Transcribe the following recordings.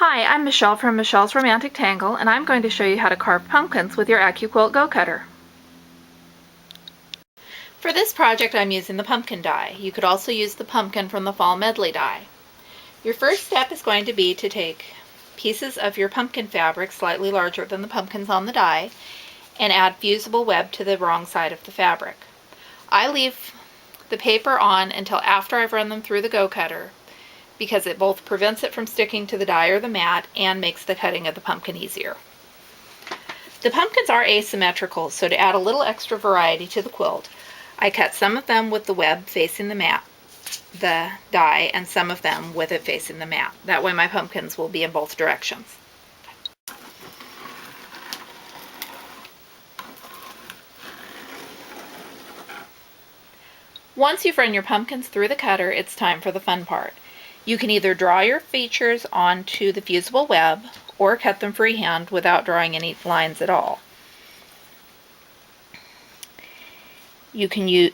Hi, I'm Michelle from Michelle's Romantic Tangle, and I'm going to show you how to carve pumpkins with your AccuQuilt Go Cutter. For this project, I'm using the pumpkin die. You could also use the pumpkin from the Fall Medley die. Your first step is going to be to take pieces of your pumpkin fabric slightly larger than the pumpkins on the die and add fusible web to the wrong side of the fabric. I leave the paper on until after I've run them through the Go Cutter, because it both prevents it from sticking to the die or the mat and makes the cutting of the pumpkin easier. The pumpkins are asymmetrical, so to add a little extra variety to the quilt, I cut some of them with the web facing the die, and some of them with it facing the mat. That way my pumpkins will be in both directions. Once you've run your pumpkins through the cutter, it's time for the fun part. You can either draw your features onto the fusible web or cut them freehand without drawing any lines at all. You can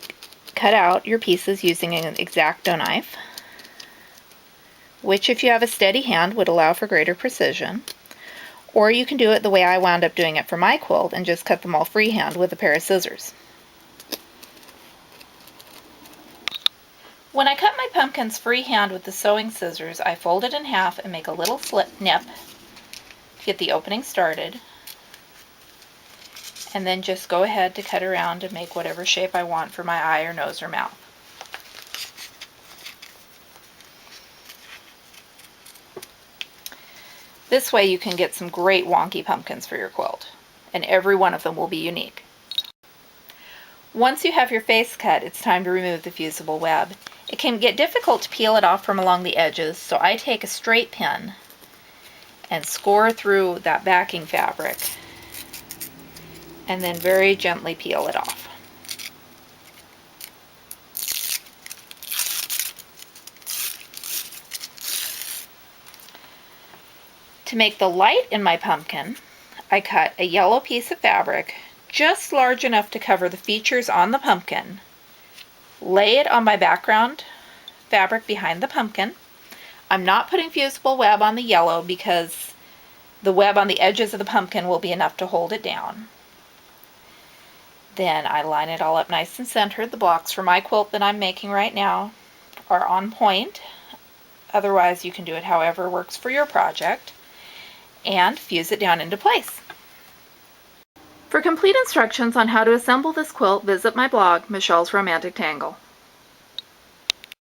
cut out your pieces using an X-Acto knife, which if you have a steady hand would allow for greater precision. Or you can do it the way I wound up doing it for my quilt and just cut them all freehand with a pair of scissors. When I cut my pumpkins freehand with the sewing scissors, I fold it in half and make a little slip nip to get the opening started, and then just go ahead to cut around and make whatever shape I want for my eye or nose or mouth. This way you can get some great wonky pumpkins for your quilt, and every one of them will be unique. Once you have your face cut, it's time to remove the fusible web. It can get difficult to peel it off from along the edges, so I take a straight pin and score through that backing fabric and then very gently peel it off. To make the light in my pumpkin, I cut a yellow piece of fabric just large enough to cover the features on the pumpkin, lay it on my background fabric behind the pumpkin. I'm not putting fusible web on the yellow because the web on the edges of the pumpkin will be enough to hold it down. Then I line it all up nice and centered. The blocks for my quilt that I'm making right now are on point. Otherwise, you can do it however works for your project, and fuse it down into place. For complete instructions on how to assemble this quilt, visit my blog, Michelle's Romantic Tangle.